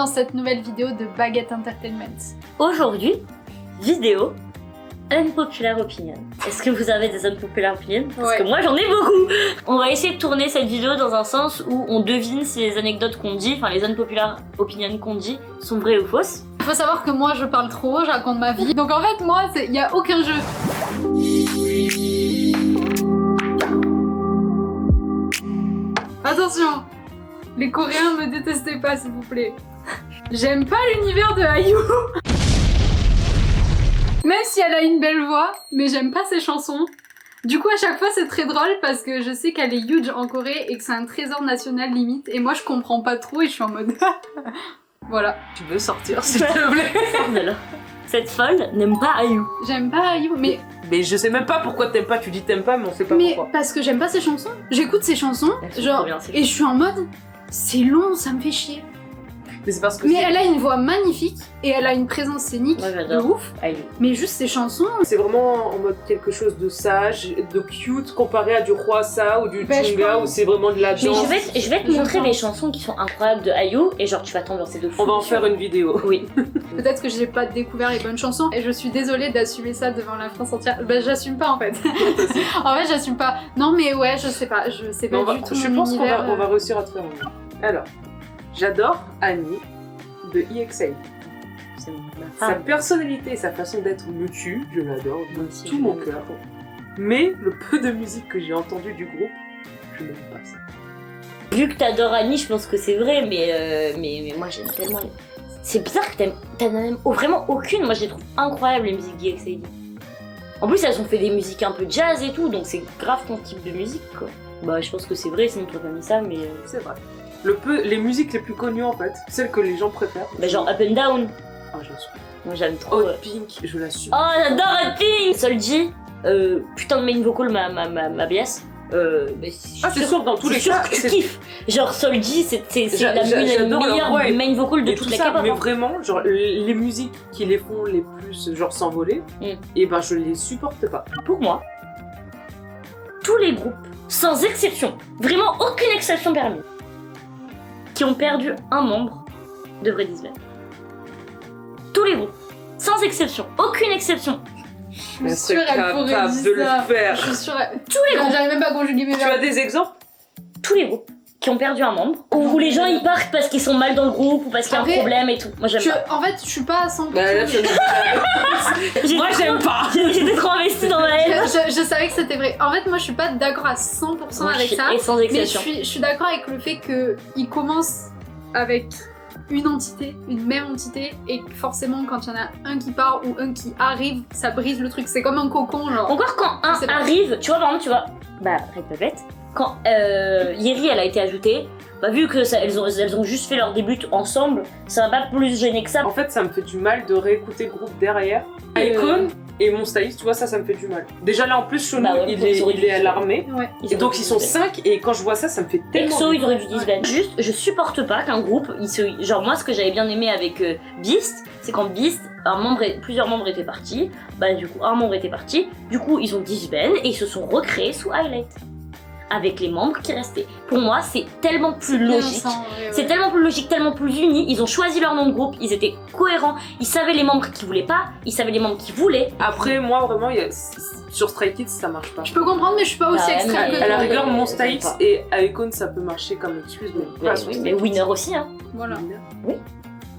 dans cette nouvelle vidéo de Baguette Entertainment. Aujourd'hui, vidéo Unpopular Opinion. Est-ce que vous avez des Unpopular Opinion? Parce que moi j'en ai beaucoup. On va essayer de tourner cette vidéo dans un sens où on devine si les anecdotes qu'on dit, enfin les Unpopular Opinion qu'on dit, sont vraies ou fausses. Il faut savoir que moi je parle trop, je raconte ma vie. Donc en fait moi, il n'y a aucun jeu. Attention, les Coréens me détestez pas s'il vous plaît. J'aime pas l'univers de IU. Même si elle a une belle voix, mais j'aime pas ses chansons. Du coup à chaque fois c'est très drôle parce que je sais qu'elle est huge en Corée et que c'est un trésor national limite. Et moi je comprends pas trop et je suis en mode... Voilà. Tu veux sortir s'il te plaît? Sors de là. Cette folle n'aime pas IU. J'aime pas IU, mais je sais même pas pourquoi t'aimes pas, tu dis t'aimes pas mais on sait pas mais pourquoi. parce que j'aime pas ses chansons. J'écoute ses chansons, genre, et je suis en mode... C'est long, ça me fait chier. Mais c'est parce que Mais elle a une voix magnifique et elle a une présence scénique de ouf. IU. Mais juste ses chansons... c'est vraiment en mode quelque chose de sage, de cute comparé à du Hwasa ou du Chunga où c'est vraiment de la Mais danse. je vais te montrer des chansons qui sont incroyables de IU et genre tu vas t'ambiancer de fou. On va en faire une vidéo. Oui. Peut-être que j'ai pas découvert les bonnes chansons et je suis désolée d'assumer ça devant la France entière. Bah j'assume pas en fait. En fait j'assume pas. Non mais ouais je sais pas du tout je mon pense qu'on univers. va réussir à te faire un. Alors, j'adore Annie de EXA. C'est ma Sa femme. personnalité et sa façon d'être me tue, je l'adore de Moi aussi, tout je mon l'aime cœur. trop. Mais le peu de musique que j'ai entendu du groupe, je n'aime pas ça. Vu que t'adores Annie, je pense que c'est vrai, mais moi j'aime tellement. C'est bizarre que t'en aimes vraiment aucune. Moi je les trouve incroyables les musiques d'EXID. En plus elles ont fait des musiques un peu jazz et tout, donc c'est grave ton type de musique quoi. Bah je pense que c'est vrai, sinon t'aurais pas mis ça, mais. C'est vrai. Les musiques les plus connues en fait, celles que les gens préfèrent. Bah genre Up and Down. Ah, j'en suis. Moi j'aime trop. Hot Pink, je la suis. Oh j'adore Hot Pink. Solji, putain de main vocal ma bias. C'est sûr que dans tous les cas, que tu kiffes. Genre Solji, c'est la meilleure main vocal de toute la K-pop. Mais vraiment, genre les musiques qui les font les plus genre s'envoler, et ben je les supporte pas. Pour moi, tous les groupes, sans exception, vraiment aucune exception permise, qui ont perdu un membre devraient disband. Tous les groupes, sans exception, aucune exception. Je suis sûre elle pourrait dire de le ça. faire. Je suis sûre. Tous les groupes. J'arrive même pas à conjuguer mes Tu as verbes. des exemples? Tous les groupes qui ont perdu un membre, où les gens ils partent parce qu'ils sont mal dans le groupe ou parce qu'il y a un Après, problème et tout. Moi j'aime pas. En fait je suis pas à 100%. Moi j'aime pas. J'étais trop investie dans ma haine. Je savais que c'était vrai. En fait moi je suis pas d'accord à 100% Moi, avec ça. et sans Mais exception. je suis d'accord avec le fait qu'ils commencent avec une entité, une même entité, et que forcément quand il y en a un qui part ou un qui arrive, ça brise le truc. C'est comme un cocon genre. Encore quand un C'est pas- arrive, tu vois par exemple, Red Velvet, quand Yeri elle a été ajoutée, bah vu que elles ont juste fait leur début ensemble, ça m'a pas plus gêné que ça. En fait, ça me fait du mal de réécouter le groupe derrière. Icon et mon styliste, tu vois, ça me fait du mal. Déjà là, en plus, Shono, Bah ouais, il ils auraient est dû à l'armée. Ouais. Et donc, ils sont 5, et quand je vois ça, ça me fait tellement... EXO, ils auraient dû Ouais. disband. Juste, je supporte pas qu'un groupe, genre moi ce que j'avais bien aimé avec Beast, c'est quand Beast, plusieurs membres étaient partis, bah du coup un membre était parti, du coup ils ont disband et ils se sont recréés sous Highlight. Avec les membres qui restaient. Pour moi, c'est tellement plus logique. C'est tellement plus logique, tellement plus uni. Ils ont choisi leur nom de groupe, ils étaient cohérents. Ils savaient les membres qui voulaient pas, ils savaient les membres qui voulaient. Après, moi, vraiment, sur Stray Kids, ça marche pas. Je peux comprendre, mais je suis pas aussi Bah, extrême mais- que À la toi. rigueur, mon j'aime styliste pas. et Icon, ça peut marcher comme excuse, mais pas sur Oui, Stray mais Kids. Winner aussi, hein. Voilà. Oui.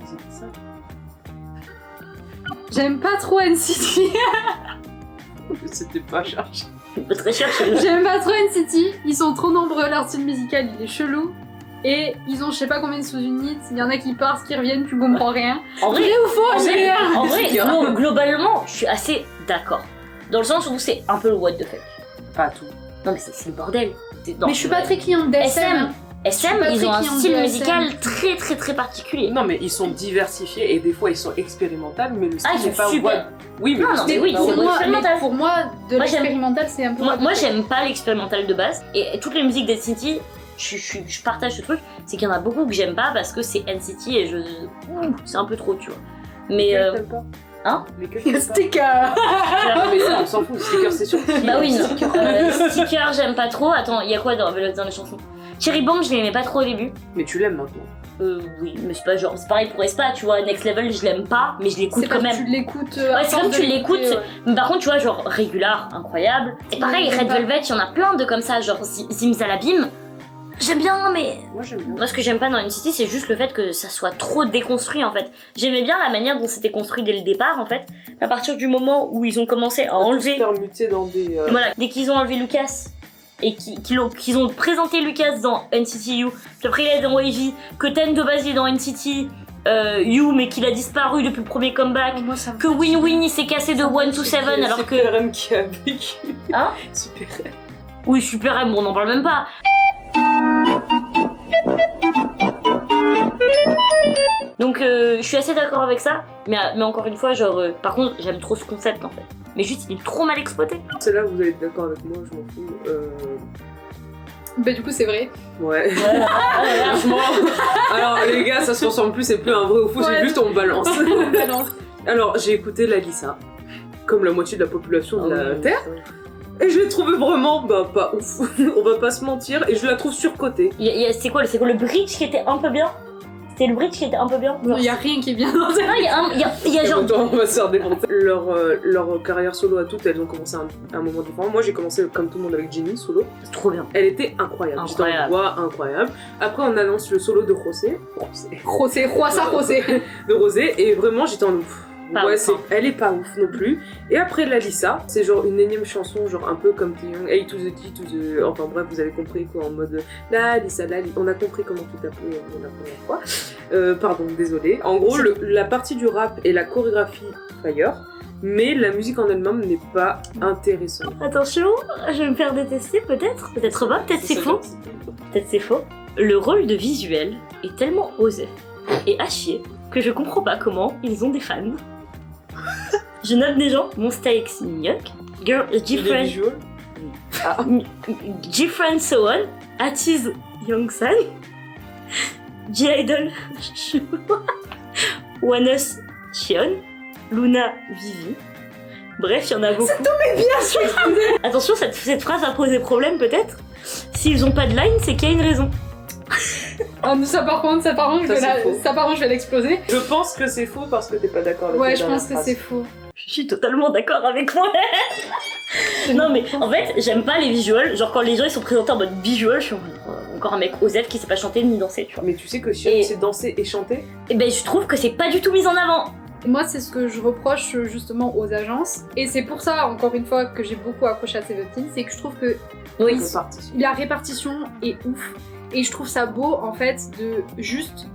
C'est ça. J'aime pas trop NCT. C'était pas chargé. Très cher. J'aime pas trop NCT. Ils sont trop nombreux, leur style musical il est chelou. Et ils ont je sais pas combien de sous-units. Il y en a qui partent, qui reviennent, tu comprends rien. En vrai, Vrai ou faux, Julien? en vrai, globalement, je suis assez d'accord. Dans le sens où c'est un peu le what the fuck. Pas tout. Non mais c'est le bordel. Mais je suis pas très cliente d'SM. SM, pas ils très ont un cliente style de musical SM. très très très particulier. Non, mais ils sont diversifiés et des fois ils sont expérimentaux, mais le style Ah, ils n'est sont pas super. Oui, mais Non, le non, style mais oui, n'est pas c'est ouais. vrai. expérimental. Pour moi, de Moi, j'aime- l'expérimental, c'est un peu... Moi j'aime pas l'expérimental de base. Et toutes les musiques d'NCT, je partage ce truc. C'est qu'il y en a beaucoup que j'aime pas parce que c'est NCT et c'est un peu trop, tu vois. Mais Lesquels t'aimes pas Hein Lesquels t'aimes pas Sticker. Non, mais ça, on s'en fout. Sticker, c'est sûr. bah oui, non. Sticker, j'aime pas trop. Attends, il y a quoi dans les chansons? Cherry Bomb, je l'aimais pas trop au début. Mais tu l'aimes maintenant. Oui, mais c'est pas genre, c'est pareil pour Espa, tu vois, Next Level je l'aime pas, mais je l'écoute C'est quand parce que même. tu l'écoutes. Ouais, c'est comme tu l'écoutes, mais par contre, tu vois, genre Regular, incroyable. Et pareil, Ouais, Red pas. Velvet, il y en a plein de comme ça, genre Zimzalabim. J'aime bien, mais. Moi j'aime bien. Moi, ce que j'aime pas dans NCT, c'est juste le fait que ça soit trop déconstruit en fait. J'aimais bien la manière dont c'était construit dès le départ en fait. À partir du moment où ils ont commencé à enlever. Permuté dans des. Voilà, dès qu'ils ont enlevé Lucas et qu'ils ont présenté Lucas dans NCT U, puis après il est dans YG, que Ten de base il est dans NCT U mais qu'il a disparu depuis le premier comeback, Oh, moi, ça me que fatigue. Win Win il s'est cassé de 1 to 7 alors que. Super M qui a vécu. Hein? Super M. Oui, Super M, on n'en parle même pas. Donc je suis assez d'accord avec ça, mais encore une fois, genre, par contre, j'aime trop ce concept en fait. Mais juste, il est trop mal exploité. C'est là où vous allez être d'accord avec moi, je m'en fous. Bah, du coup, c'est vrai. Ouais. Franchement. Alors les gars, ça se ressemble plus, c'est plus un vrai ou faux, c'est Ouais. juste on balance. Alors, Alors j'ai écouté la Lisa, comme la moitié de la population de la oui. Terre, et je l'ai trouvée vraiment pas ouf. On va pas se mentir, et je la trouve surcotée. C'est quoi le bridge qui était un peu bien? C'était le bridge qui était un peu bien? il y a rien qui est bien dans cette. Non, il y a genre. Attends, on va se faire défoncer. Leur carrière solo à toutes, elles ont commencé à un moment différent. Moi j'ai commencé comme tout le monde avec Jennie solo. C'est trop bien. Elle était incroyable. J'étais en Incroyable. voix incroyable. Après on annonce le solo de Rosé. Rosé, Roissa Rosé. De Rosé, et vraiment j'étais en ouf. Pas Ouais, ouf, hein. elle est pas ouf non plus. Et après la Lisa, c'est genre une énième chanson, genre un peu comme Taeyong, A to the T to the. Enfin bref, vous avez compris quoi, en mode la Lisa, on a compris comment tout appeler la première fois. Pardon, désolé. En gros, la partie du rap et la chorégraphie fire, mais la musique en elle-même n'est pas intéressante. Attention, je vais me faire détester peut-être. Peut-être pas, peut-être c'est faux. Peut-être c'est faux. Le rôle de visuel est tellement osé et à chier que je comprends pas comment ils ont des fans. Je note des gens, Monsta X Nyuk, Girl Different Different Soon, Atiz Youngsan, J-Idol Wanus Chion, Luna Vivi. Bref, il y en a beaucoup. Ça tombait bien, je suis Attention, cette phrase va poser problème peut-être. S'ils ont pas de line, c'est qu'il y a une raison. Oh, ça par contre, je vais l'exploser. Je pense que c'est faux parce que t'es pas d'accord avec Ouais, la je dernière pense que phrase. c'est faux. Je suis totalement d'accord avec moi. Non mais en fait j'aime pas les visuals, genre quand les gens ils sont présentés en mode visual, je suis en mode, encore un mec OZEF qui sait pas chanter ni danser, tu vois. Mais tu sais que Xion Et- sait danser et chanter. Et ben je trouve que c'est pas du tout mis en avant. Moi, c'est ce que je reproche justement aux agences. Et c'est pour ça, encore une fois, que j'ai beaucoup accroché à Seventeen, c'est que je trouve que Oui. la répartition est ouf. Et je trouve ça beau, en fait, de juste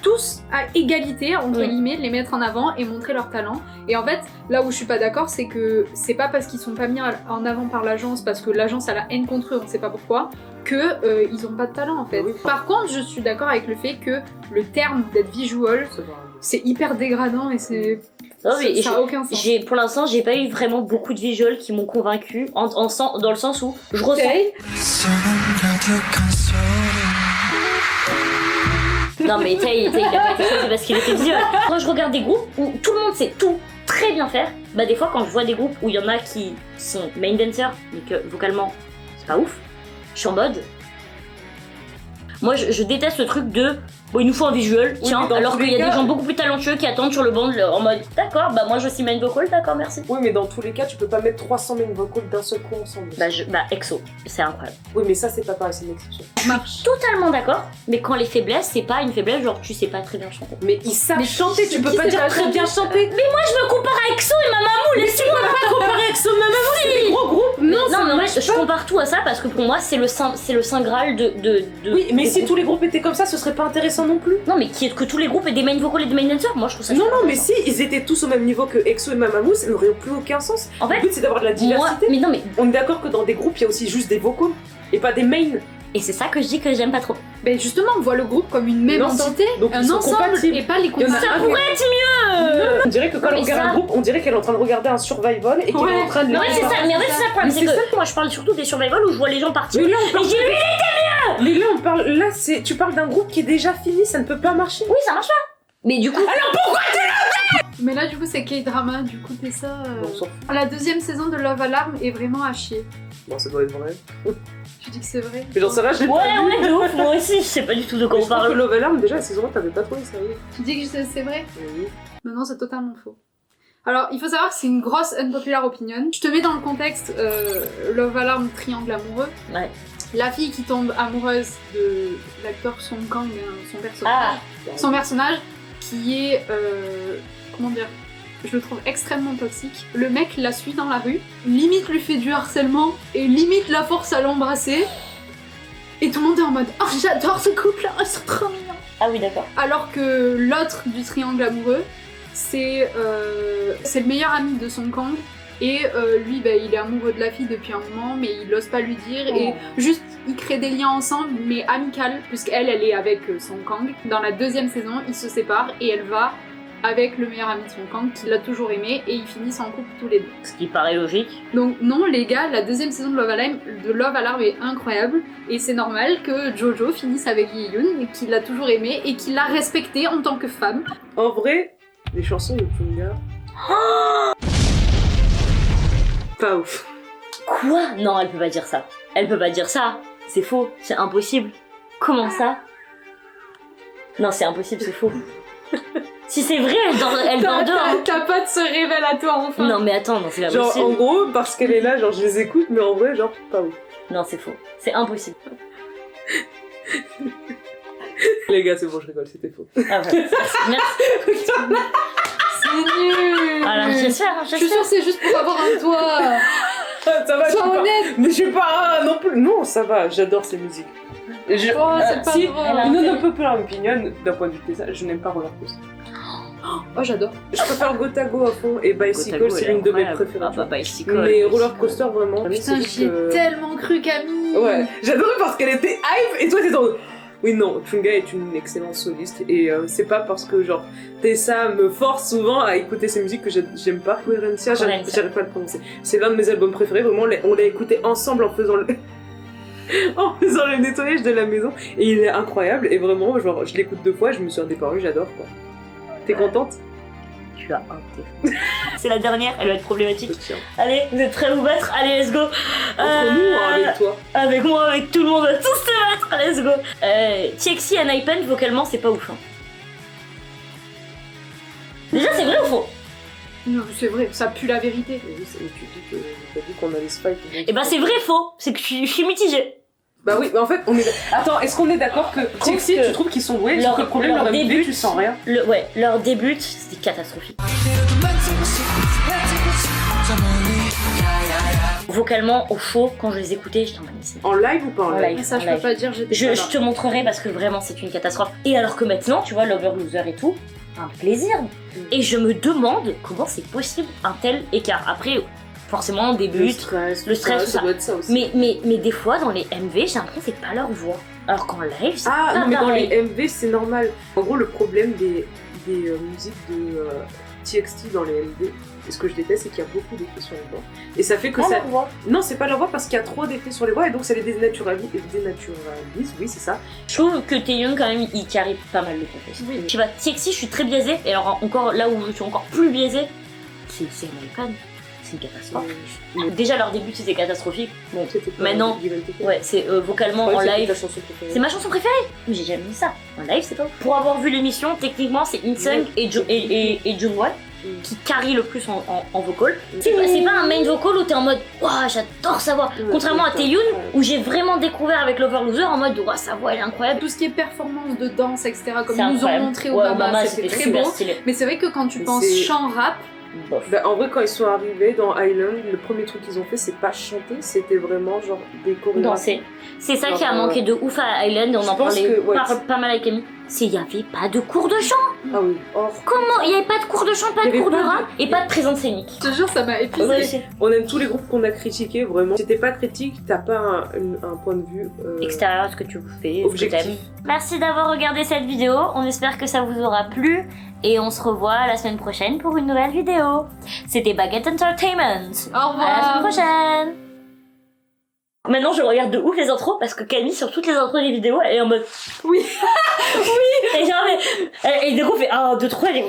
tous à égalité, entre Oui. guillemets, les mettre en avant et montrer leur talent. Et en fait, là où je suis pas d'accord, c'est que c'est pas parce qu'ils sont pas mis en avant par l'agence, parce que l'agence a la haine contre eux, on sait pas pourquoi, que ils ont pas de talent, en fait. Oui. Par contre, je suis d'accord avec le fait que le terme d'être visual, Ça va. c'est hyper dégradant et c'est... Non, mais ça a aucun sens. pour l'instant j'ai pas eu vraiment beaucoup de visuals qui m'ont convaincu dans le sens où je ressens. Tay, Non mais Tay il a pas été choisi parce qu'il était visuel. Quand je regarde des groupes où tout le monde sait tout très bien faire, bah des fois quand je vois des groupes où il y en a qui sont main dancers mais que vocalement c'est pas ouf, je suis en mode. Moi je déteste le truc de bon il nous faut un visuel, tiens, mais dans alors tous qu'il y les a des cas- gens beaucoup plus talentueux qui attendent sur le banc en mode d'accord, bah moi je suis main vocal, d'accord merci. Oui, mais dans tous les cas, tu peux pas mettre 300 main vocals d'un seul coup ensemble. Bah EXO, c'est incroyable. Oui, mais ça, c'est pas pareil, c'est une exception. marche. Totalement d'accord, mais quand les faiblesses, c'est pas une faiblesse genre tu sais pas très bien chanter. Mais ils savent Mais chanter, tu peux qui pas sait dire pas très chanter bien chanter. Moi je me compare à EXO et Mamamoo, laissez-moi pas comparer EXO et Mamamoo, c'est des gros groupes. Non mais en fait je compare tout à ça parce que pour moi c'est le saint graal de Oui, mais des si groupes. tous les groupes étaient comme ça, ce serait pas intéressant non plus. Non mais que tous les groupes aient des main vocals et des main dancers, moi je trouve ça Non, super non, mais intéressant. si ils étaient tous au même niveau que EXO et Mamamoo, ça n'aurait plus aucun sens. En Le fait, but, c'est d'avoir de la moi, diversité. mais non mais On est d'accord que dans des groupes, il y a aussi juste des vocals et pas des mains. et c'est ça que je dis que j'aime pas trop. Ben justement, on voit le groupe comme une même Un ensemble. entité, Donc, ils un sont ensemble, compatibles. et pas les Il y en a compatibles. un Ça pourrait être mieux. On dirait que quand Non, on mais regarde ça- un groupe, on dirait qu'elle est en train de regarder un survival et qu'elle Ouais. est en train de Mais ouais, c'est ça, mais en fait c'est ça le problème, Mais c'est c'est que moi je parle surtout des survival où je vois les gens partir. Mais là, on Et parle, j'ai lui mais là, on parle, là, c'est, tu parles d'un groupe qui est déjà fini, ça ne peut pas marcher. oui ça marche pas. Mais du coup Mais là, du coup, c'est K-drama, du coup, t'es ça. On s'en fout. La deuxième saison de Love Alarm est vraiment à chier. Bon, ça doit être vrai. Tu dis que c'est vrai. Mais j'en sais rien, j'ai pas vu. Ouais, de ouf, moi aussi, je sais pas du tout de quoi Mais on je pense que parle. Love Alarm, déjà, la saison 1, t'avais pas trouvé sérieux. Tu dis que c'est vrai? Oui. Non, c'est totalement faux. Alors, il faut savoir que c'est une grosse unpopular opinion. Je te mets dans le contexte Love Alarm, triangle amoureux. Ouais. La fille qui tombe amoureuse de l'acteur Song Kang, son personnage. Ah, Son personnage qui est, comment dire, je le trouve extrêmement toxique. Le mec la suit dans la rue, limite lui fait du harcèlement et limite la force à l'embrasser. Et tout le monde est en mode « Oh, j'adore ce couple-là, ils sont trop mignons !» ah oui, d'accord. Alors que l'autre du triangle amoureux, c'est le meilleur ami de Song Kang. Et lui, il est amoureux de la fille depuis un moment, mais il n'ose pas lui dire. Et juste, ils créent des liens ensemble, mais amicales, puisqu'elle, elle est avec Song Kang. Dans la 2e saison, ils se séparent et elle va avec le meilleur ami de Song Kang, qui l'a toujours aimé, et ils finissent en couple tous les deux. Ce qui paraît logique. Donc non, les gars, la 2e saison de Love Alarm est incroyable, et c'est normal que Jojo finisse avec Yi-Yoon, qui l'a toujours aimé, et qui l'a respecté en tant que femme. En vrai, les chansons de Chunga... Pas ouf. Quoi? Non, elle peut pas dire ça. Elle peut pas dire ça. C'est faux, c'est impossible. Comment ça? Non, c'est impossible, c'est faux. Si c'est vrai, elle dort dehors. T'as pas de ce révélatoire enfin. Non, mais attends, non, c'est pas Genre, possible. en gros, parce qu'elle est là, genre, je les écoute, mais en vrai, genre, pas ouf. Non, c'est faux. C'est impossible. Les gars, c'est bon, je rigole, c'était faux. Ah ouais, merci. C'est nul. Alors, j'espère. Je suis sûre que c'est juste pour avoir un toit. Ça va, je suis Sois pas... honnête. Mais je suis pas non plus. Non, ça va, j'adore ces musiques. Oh, c'est pas si, drôle. une unpopular opinion, d'un point de vue de ça, je n'aime pas Roller Coaster. Oh, j'adore. Je préfère Gotago à fond et Bicycle, Gotago, c'est elle est l'une de mes incroyable. préférées. Ah bah, Bicycle. Mais Roller Coaster, vraiment. Putain, c'est juste j'y ai que- tellement cru, Camille. Ouais, j'adorais parce qu'elle était hype et toi t'es dans. Oui, non, Chunga est une excellente soliste et c'est pas parce que genre Tessa me force souvent à écouter ses musiques que j'aime pas. Coherencia, j'arrive pas à le prononcer. C'est l'un de mes albums préférés, vraiment, on l'a écouté ensemble en faisant le. En faisant le nettoyage de la maison et il est incroyable et vraiment genre je l'écoute 2 fois, je me suis indéparue, j'adore quoi. T'es contente? Tu as un thé. C'est la dernière, elle va être problématique. Tiens. Allez, vous êtes prêts à vous battre? Allez, let's go. Entre nous ou avec toi? Avec moi, avec tout le monde, on va tous se battre, let's go. TXT and Hypen, vocalement, c'est pas ouf. Hein. Déjà, c'est vrai ou faux? Non, c'est vrai, ça pue la vérité. Oui, tu dis que t'as dit qu'on allait se fight. Eh ben, c'est vrai faux. C'est que je suis mitigée. Bah oui, mais en fait, on est. Attends, est-ce qu'on est d'accord que TXT, tu trouves qu'ils sont doués? Leur- Sauf que le problème, leur leur MV, début- tu sens rien. Ouais, leur début, c'était catastrophique. Vocalement, au faux, quand je les écoutais, j'étais en panique. En live ou pas en En live? live. Ça, je en peux pas dire, j'étais Je pas là. te montrerai parce que vraiment, c'est une catastrophe. Et alors que maintenant, tu vois, Lover, Loser et tout, un plaisir. Et je me demande comment c'est possible un tel écart. Après, forcément, des buts. le stress, tout ça ça. doit être ça aussi. Mais des fois, dans les MV, j'ai l'impression que c'est pas leur voix. Alors qu'en live, c'est Ah pas non, mais dans pareil. les MV, c'est normal. En gros, le problème des musiques de TXT dans les MV, et ce que je déteste, c'est qu'il y a beaucoup d'effets sur les voix. Et ça fait que Ah, ça. leur voix. Non, c'est pas leur voix parce qu'il y a trop d'effets sur les voix et donc ça les dénaturalise, oui, c'est ça. Je trouve que Taehyung, quand même, il carry pas mal le contexte. Oui. Je sais pas, TXT, je suis très biaisée. Et alors, encore là où je suis encore plus biaisée, c'est American. C'est une catastrophe. Déjà, leur début, c'était catastrophique. Bon, C'était pas maintenant, Give and Take. ouais, c'est vocalement Ouais, en c'était live. ta chanson préférée. C'est ma chanson préférée, mais j'ai jamais mis ça. En live, c'est pas ouf. Pour avoir vu l'émission, techniquement, c'est Insung et Jungwon qui carry le plus en vocal. C'est pas un main vocal où t'es en mode waouh, j'adore sa voix. Ouais, Contrairement à c'est Taehyung, ça. où j'ai vraiment découvert avec Lover Loser en mode waouh, sa voix elle est incroyable. Tout ce qui est performance de danse, etc., comme C'est ils nous ont incroyable. montré au Ouais, Mama, c'était très super beau. stylé. Mais c'est vrai que quand tu Mais penses c'est- chant rap, Bof. Bah, en vrai, quand ils sont arrivés dans Island, le premier truc qu'ils ont fait, c'est pas chanter, c'était vraiment genre des chorégraphies. Danser. C'est ça Alors, qui a manqué de ouf à Island, et on je en pense parlait que, ouais, pas mal avec Camille. C'est il y avait pas de cours de chant. Ah oui, or. Comment il y avait pas de cours de chant, pas Il y de avait cours de pas de- rap et pas de présence scénique. je te jure, ça m'a épuisé. Ouais, On aime tous les groupes qu'on a critiqués, vraiment. Si t'es pas critique, t'as pas un point de vue Extérieur, ce que tu fais, ce que objectif. t'aimes. Merci d'avoir regardé cette vidéo, on espère que ça vous aura plu et on se revoit la semaine prochaine pour une nouvelle vidéo. C'était Baguette Entertainment. Au À la revoir. semaine prochaine. Maintenant je regarde de ouf les intros parce que Camille sur toutes les intros des vidéos elle est en mode Oui. oui et genre mais et du coup elle fait 1, 2, 3 elle est